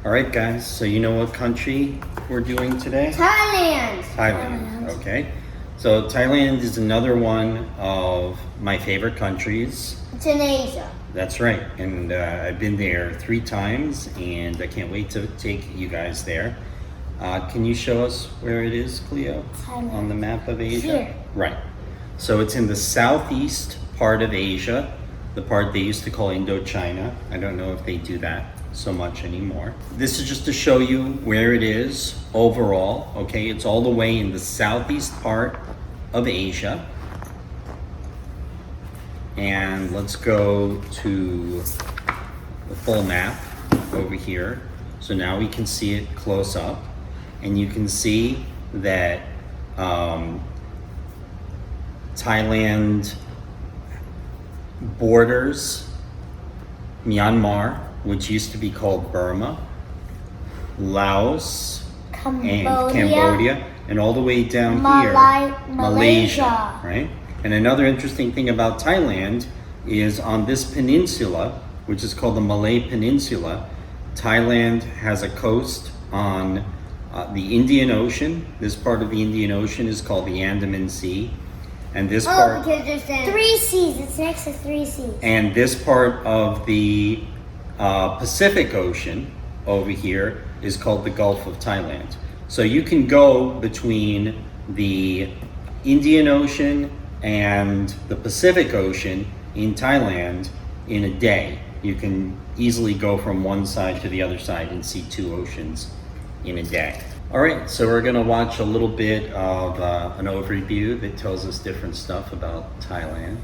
All right, guys, so you know what country we're doing today? Thailand. Okay. So Thailand is another one of my favorite countries. It's in Asia. That's right. And I've been there 3 times, and I can't wait to take you guys there. Can you show us where it is, Cleo? Thailand. On the map of Asia? Here. Right. So it's in the southeast part of Asia, the part they used to call Indochina. I don't know if they do that so much anymore. This is just to show you where it is overall. Okay, it's all the way in the southeast part of Asia. And let's go to the full map over here. So now we can see it close up, and you can see that Thailand borders Myanmar, which used to be called Burma, Laos, and Cambodia, and all the way down here, Malaysia, right? And another interesting thing about Thailand is on this peninsula, which is called the Malay Peninsula, Thailand has a coast on the Indian Ocean. This part of the Indian Ocean is called the Andaman Sea. And this part, because there's 3 seas. It's next to 3 seas. And this part of the Pacific Ocean over here is called the Gulf of Thailand. So you can go between the Indian Ocean and the Pacific Ocean in Thailand in a day. You can easily go from one side to the other side and see 2 oceans in a day. All right, so we're gonna watch a little bit of an overview that tells us different stuff about Thailand.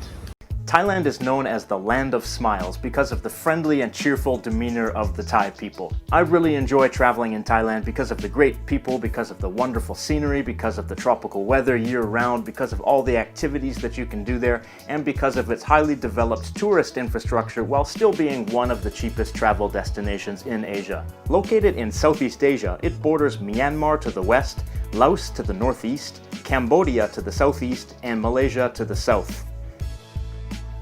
Thailand is known as the Land of Smiles because of the friendly and cheerful demeanor of the Thai people. I really enjoy traveling in Thailand because of the great people, because of the wonderful scenery, because of the tropical weather year-round, because of all the activities that you can do there, and because of its highly developed tourist infrastructure while still being one of the cheapest travel destinations in Asia. Located in Southeast Asia, it borders Myanmar to the west, Laos to the northeast, Cambodia to the southeast, and Malaysia to the south.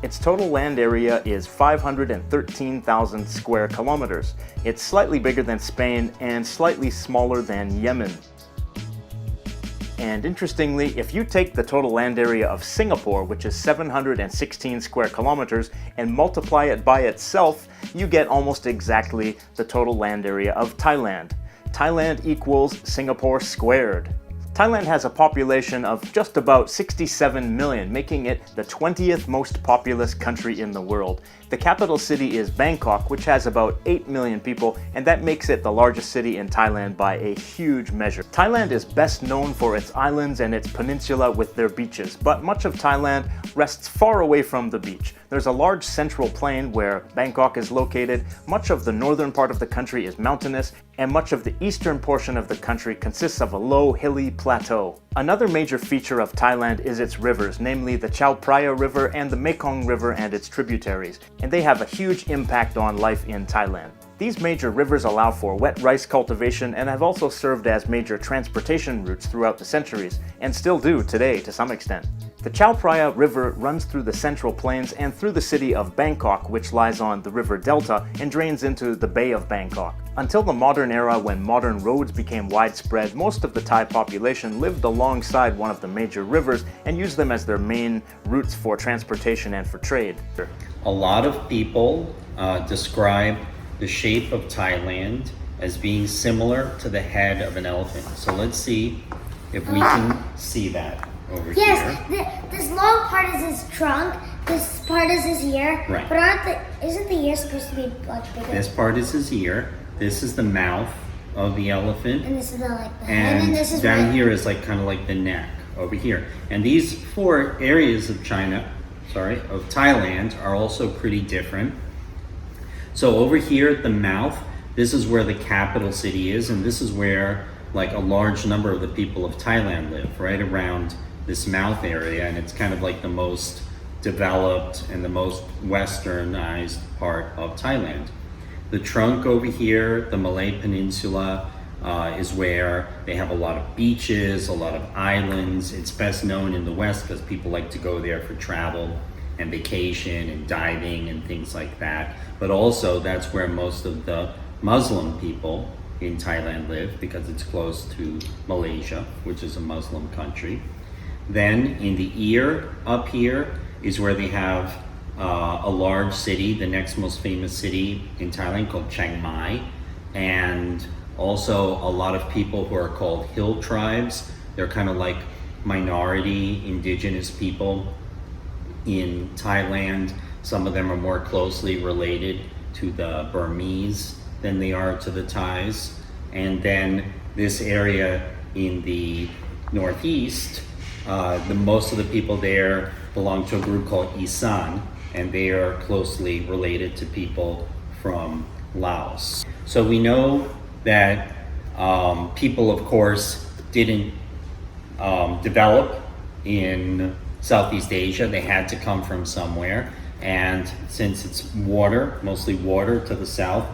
Its total land area is 513,000 square kilometers. It's slightly bigger than Spain and slightly smaller than Yemen. And interestingly, if you take the total land area of Singapore, which is 716 square kilometers, and multiply it by itself, you get almost exactly the total land area of Thailand. Thailand equals Singapore squared. Thailand has a population of just about 67 million, making it the 20th most populous country in the world. The capital city is Bangkok, which has about 8 million people, and that makes it the largest city in Thailand by a huge measure. Thailand is best known for its islands and its peninsula with their beaches, but much of Thailand rests far away from the beach. There's a large central plain where Bangkok is located, much of the northern part of the country is mountainous, and much of the eastern portion of the country consists of a low, hilly plateau. Another major feature of Thailand is its rivers, namely the Chao Phraya River and the Mekong River and its tributaries, and they have a huge impact on life in Thailand. These major rivers allow for wet rice cultivation and have also served as major transportation routes throughout the centuries, and still do today to some extent. The Chao Phraya River runs through the central plains and through the city of Bangkok, which lies on the river delta and drains into the Bay of Bangkok. Until the modern era, when modern roads became widespread, most of the Thai population lived alongside one of the major rivers and used them as their main routes for transportation and for trade. A lot of people describe the shape of Thailand as being similar to the head of an elephant. So let's see if we can see that over here. Yes, this long part is his trunk, this part is his ear, right. But isn't the ear supposed to be much bigger? This part is his ear, this is the mouth of the elephant, and this is the head, and this is down here is like kind of like the neck over here. And these 4 areas of Thailand are also pretty different. So over here at the mouth, this is where the capital city is, and this is where like a large number of the people of Thailand live, right around this mouth area, and it's kind of like the most developed and the most westernized part of Thailand. The trunk over here, the Malay Peninsula, is where they have a lot of beaches, a lot of islands. It's best known in the West because people like to go there for travel and vacation and diving and things like that. But also that's where most of the Muslim people in Thailand live because it's close to Malaysia, which is a Muslim country. Then in the ear up here is where they have a large city, the next most famous city in Thailand, called Chiang Mai, and also a lot of people who are called hill tribes. They're kind of like minority indigenous people in Thailand. Some of them are more closely related to the Burmese than they are to the Thais. And then this area in the northeast, most of the people there belong to a group called Isan, and they are closely related to people from Laos. So we know that people, of course, didn't develop in Southeast Asia. They had to come from somewhere. And since it's water, mostly water to the south,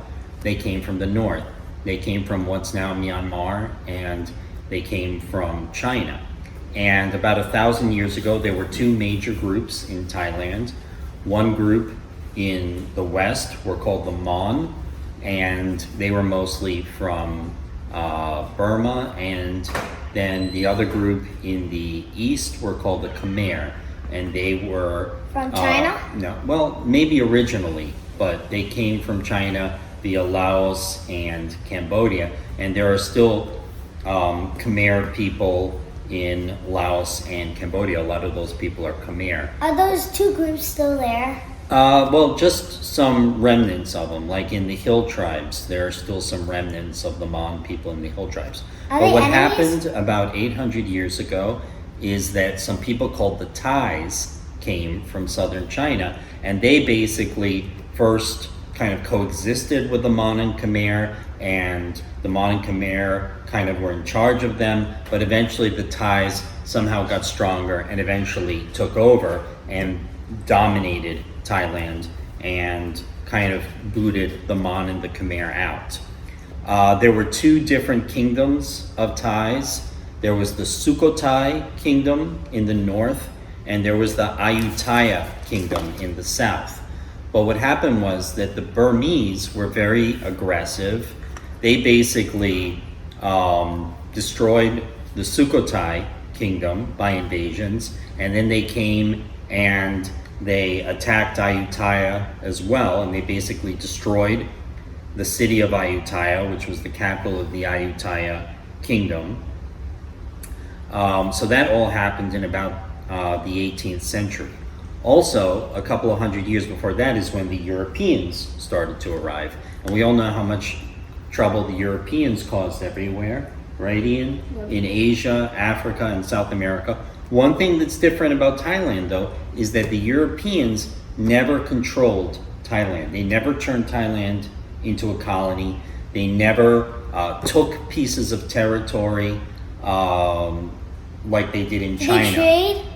they came from the north. They came from what's now Myanmar, and they came from China. And about 1,000 years ago, there were two major groups in Thailand. One group in the west were called the Mon, and they were mostly from Burma. And then the other group in the east were called the Khmer, and they were From China? No, well, maybe originally, but they came from China via Laos and Cambodia, and there are still Khmer people in Laos and Cambodia. A lot of those people are Khmer. Are those two groups still there? Well, just some remnants of them. Like in the hill tribes, there are still some remnants of the Mon people in the hill tribes. Are But they what enemies? happened about 800 years ago is that some people called the Thais came from southern China, and they basically first kind of coexisted with the Mon and Khmer, and the Mon and Khmer kind of were in charge of them, but eventually the Thais somehow got stronger and eventually took over and dominated Thailand and kind of booted the Mon and the Khmer out. There were two different kingdoms of Thais. There was the Sukhothai kingdom in the north, and there was the Ayutthaya kingdom in the south. But what happened was that the Burmese were very aggressive. They basically destroyed the Sukhothai kingdom by invasions, and then they came and they attacked Ayutthaya as well, and they basically destroyed the city of Ayutthaya, which was the capital of the Ayutthaya kingdom. So that all happened in about the 18th century. Also, a couple of hundred years before that is when the Europeans started to arrive. And we all know how much trouble the Europeans caused everywhere, right, Ian? In Asia, Africa, and South America. One thing that's different about Thailand, though, is that the Europeans never controlled Thailand. They never turned Thailand into a colony. They never took pieces of territory like they did in China. They trade?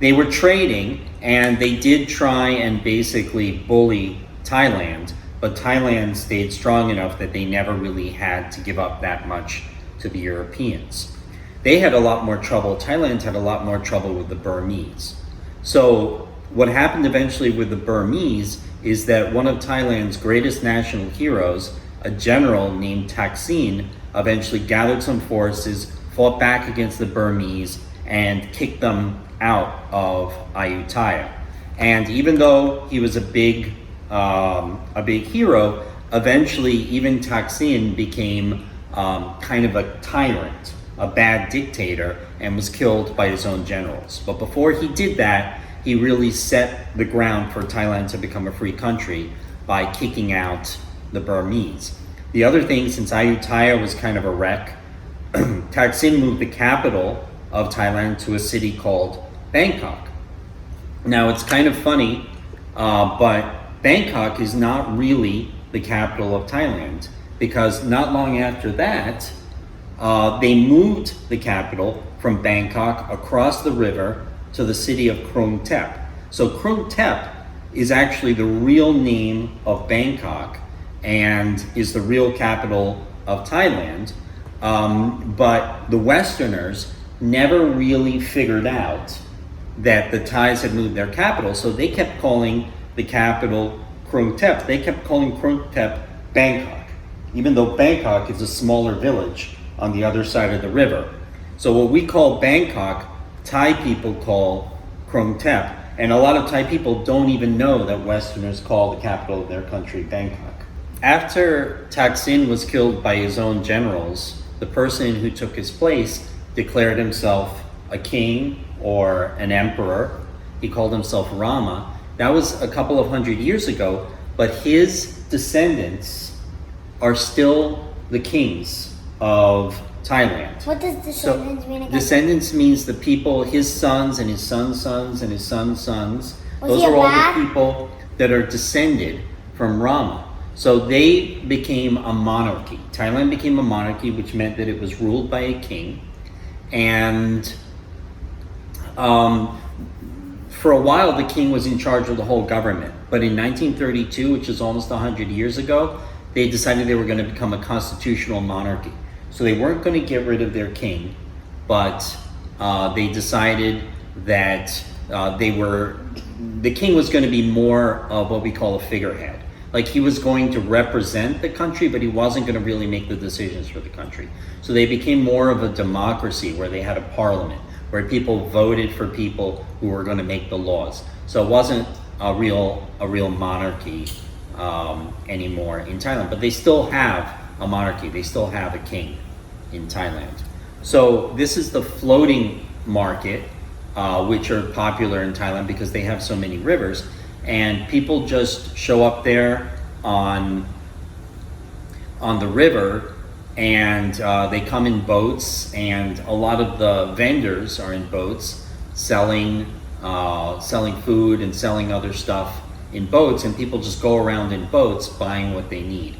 They were trading, and they did try and basically bully Thailand, but Thailand stayed strong enough that they never really had to give up that much to the Europeans. They had a lot more trouble. Thailand had a lot more trouble with the Burmese. So what happened eventually with the Burmese is that one of Thailand's greatest national heroes, a general named Thaksin, eventually gathered some forces, fought back against the Burmese, and kicked them out of Ayutthaya. And even though he was a big hero, eventually even Thaksin became kind of a tyrant, a bad dictator, and was killed by his own generals. But before he did that, he really set the ground for Thailand to become a free country by kicking out the Burmese. The other thing, since Ayutthaya was kind of a wreck, Thaksin moved the capital of Thailand to a city called Bangkok. Now it's kind of funny, but Bangkok is not really the capital of Thailand, because not long after that, they moved the capital from Bangkok across the river to the city of Krung Thep. So Krung Thep is actually the real name of Bangkok and is the real capital of Thailand. But the Westerners never really figured out that the Thais had moved their capital, so they kept calling the capital Krung Thep. They kept calling Krung Thep Bangkok. even though Bangkok is a smaller village on the other side of the river. So what we call Bangkok, Thai people call Krung Thep, and a lot of Thai people don't even know that Westerners call the capital of their country Bangkok. After Thaksin was killed by his own generals, the person who took his place declared himself a king or an emperor. He called himself Rama. That was a couple of hundred years ago, but his descendants are still the kings of Thailand. What does descendants mean again? Descendants means the people, his sons and his sons' sons and his sons' sons. Those he a are all bat? the people that are descended from Rama. So they became a monarchy. Thailand became a monarchy, which meant that it was ruled by a king. And for a while, the king was in charge of the whole government. But in 1932, which is almost 100 years ago, they decided they were going to become a constitutional monarchy. So they weren't going to get rid of their king, but they decided that the king was going to be more of what we call a figurehead. Like he was going to represent the country, but he wasn't going to really make the decisions for the country. So they became more of a democracy where they had a parliament, where people voted for people who were going to make the laws. So it wasn't a real monarchy anymore in Thailand, but they still have a monarchy. They still have a king in Thailand. So this is the floating market, which are popular in Thailand because they have so many rivers. And people just show up there on the river, and they come in boats, and a lot of the vendors are in boats selling food and selling other stuff in boats, and people just go around in boats buying what they need.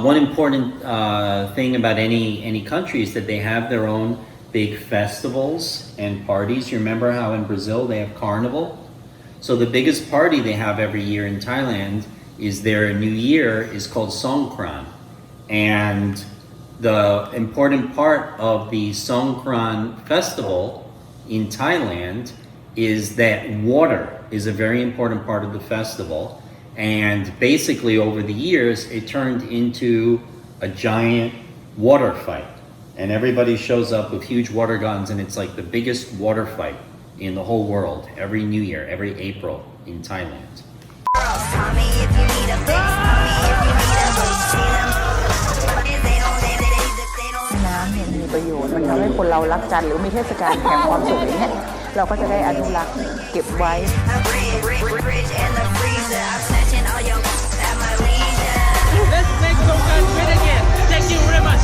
One important thing about any country is that they have their own big festivals and parties. You remember how in Brazil they have Carnival? So the biggest party they have every year in Thailand is their new year is called SONGKRAN. And the important part of the SONGKRAN festival in Thailand is that water is a very important part of the festival. And basically over the years, it turned into a giant water fight. And everybody shows up with huge water guns, and it's like the biggest water fight in the whole world every New Year, every April in Thailand. น้ำเนี่ยมีประโยชน์มันทำให้คนเรารักกันหรือมีเทศกาลแห่งความสุขอย่างเงี้ย เราก็จะได้อนุรักษ์เก็บไว้ Let's make Songkran great again. Thank you very much.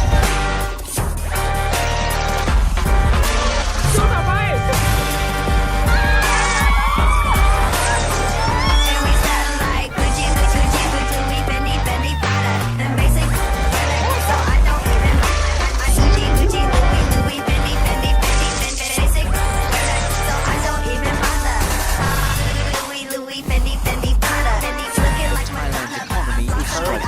สู้ต่อไป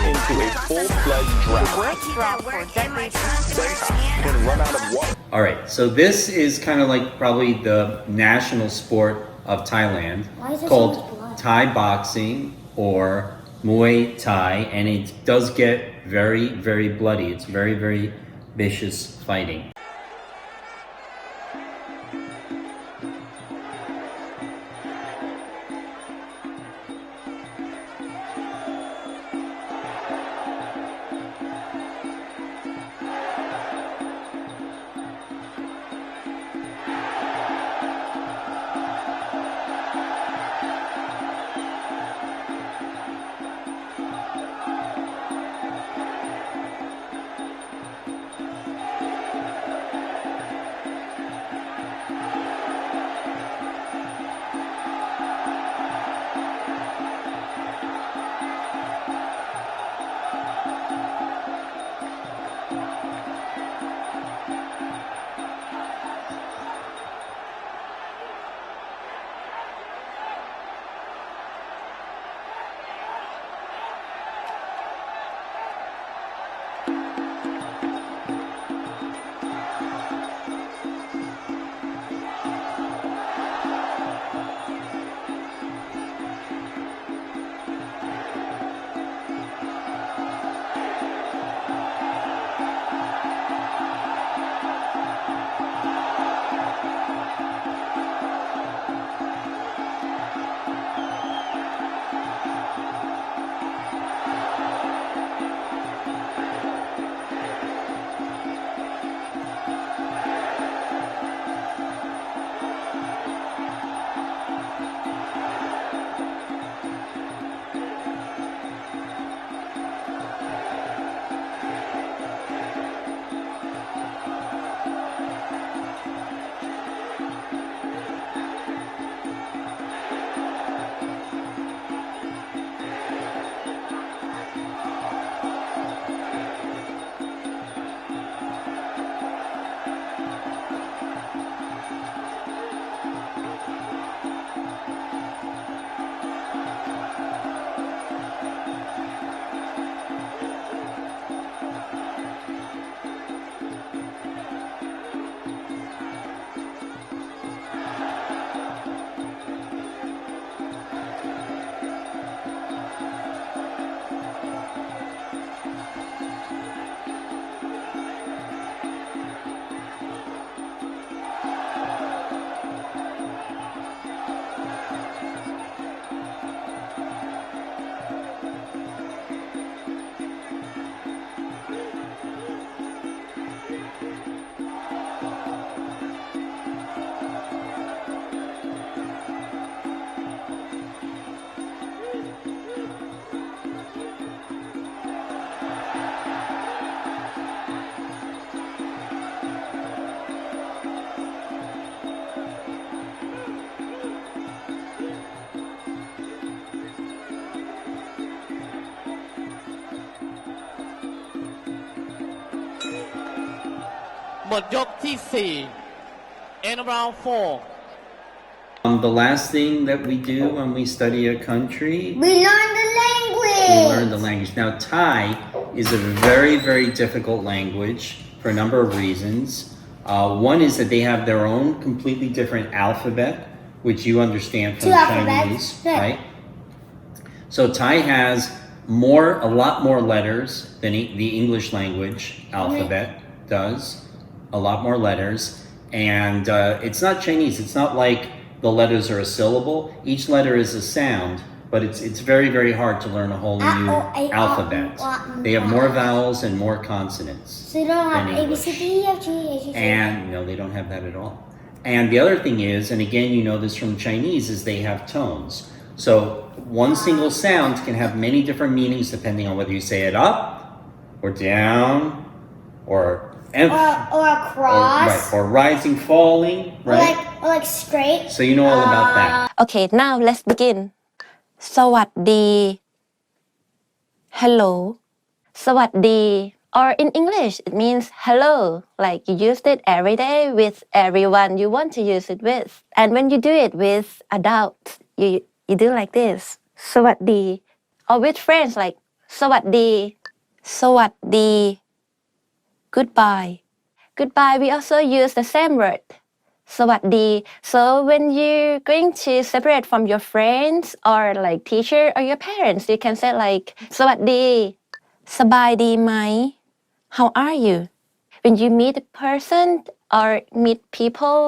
into a full-fledged drought. Can run out of water. All right, so this is kind of like probably the national sport of Thailand, Why is there so called much blood? Thai boxing or Muay Thai, and it does get very, very bloody. It's very, very vicious fighting. End of round 4 The last thing that we do when we study a country, We learn the language. we learn the language. Now, Thai is a very, very difficult language for a number of reasons. One is that they have their own completely different alphabet, which you understand from Two alphabets, Chinese, right. right? So Thai has a lot more letters than the English language alphabet does. A lot more letters, and it's not Chinese. It's not like the letters are a syllable. Each letter is a sound, but it's very, very hard to learn a whole new alphabet. They have more vowels and more consonants. So you don't have than A, B, C, English. D, E, F, G, H, I, J, K. And no, they don't have that at all. And the other thing is, and again, you know this from Chinese, is they have tones. So one single sound can have many different meanings depending on whether you say it up or down or or across, or rising, falling, right? or like straight. So you know all about that. Okay, now let's begin. สวัสดี Hello สวัสดี or in English it means hello, like you use it every day with everyone you want to use it with. And when you do it with adults, you do like this สวัสดี or with friends like สวัสดี สวัสดี goodbye. Goodbye, we also use the same word สวัสดี so when you're going to separate from your friends or like teacher or your parents, you can say like สวัสดี สบายดีไหม how are you? When you meet a person or meet people,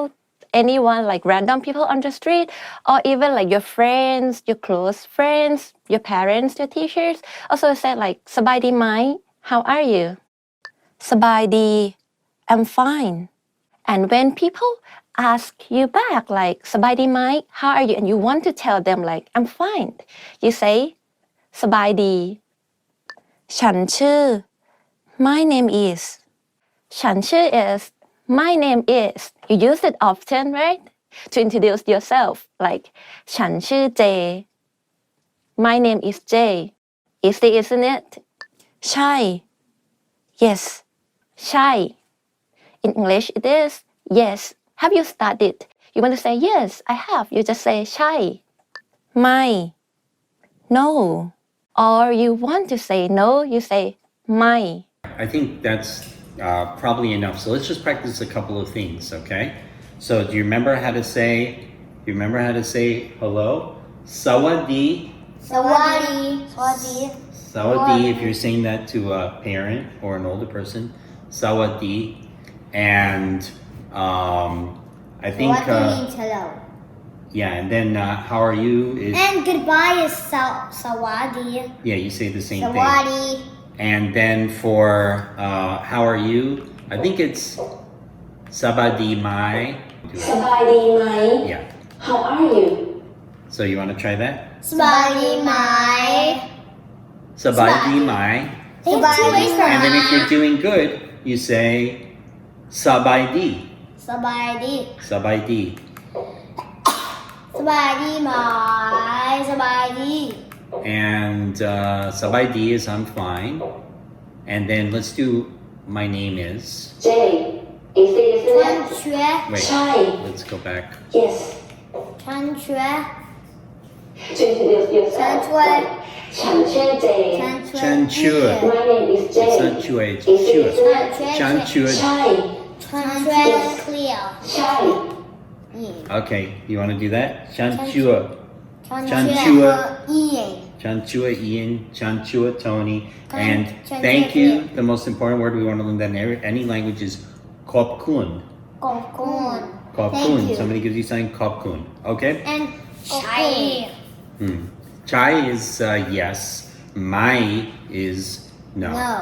anyone like random people on the street or even like your friends, your close friends, your parents, your teachers, also say like สบายดีไหม how are you? สบายดี I'm fine. And when people ask you back like สบายดีไหม how are you? And you want to tell them like I'm fine, you say สบายดี ฉันชื่อ my name is ฉันชื่อ is my name is. You use it often, right? To introduce yourself like ฉันชื่อ J. My name is J. Easy, isn't it? ใช่ yes ใช่ In English it is yes. Have you studied? You want to say yes, I have. You just say ใช่ ไม่ no. Or you want to say no, you say ไม่ I think that's probably enough. So let's just practice a couple of things, okay? So do you remember how to say hello? สวัสดี สวัสดีสวัสดี Sawadi, if you're saying that to a parent or an older person, Sawadi. And I think, สวัสดี means hello. yeah, and then how are you is, And goodbye is สวัสดี yeah, you say the same สวัส thing. ดี And then for how are you, I think it's Sabadi Mai. สบายดีไหม Yeah. how are you? So you want to try that? สบายดีไหม Sabadi Mai.สบายดีไหม And then if you're doing good, you say Sabaidi. สบายดี Sabaidi. สบายดีไหมสบายดี And Sabaidi is I'm fine. And then let's do my name is. J. Easy, isn't ฉัน it? ช่วย Wait, Chai. let's go back. Yes. ฉันช่วย To introduce yourself. ฉันชื่อ J. ฉันช่วย Chan Chua. My name is J. It's not Chua, it's Easy, Chua. isn't it? Chan Chua. ใช่ ฉันช่วย clear ใช่ Okay, you want to do that? Chan Chua. ฉัน Chan ช่วย Chua. อีเอง Chan Chua Ian. Chan Chua Tony. And Chan thank Chua you. Ian. The most important word we want to learn that in any language is Kop Kun. ขอบคุณ Kop Thank Kun. you. Somebody gives you something, Kop Kun. Okay? and ใช่ Chai is yes. Mai is no. no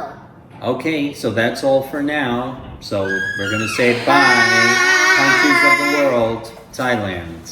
Okay, so that's all for now. So we're going to say bye, countries of the world, Thailand.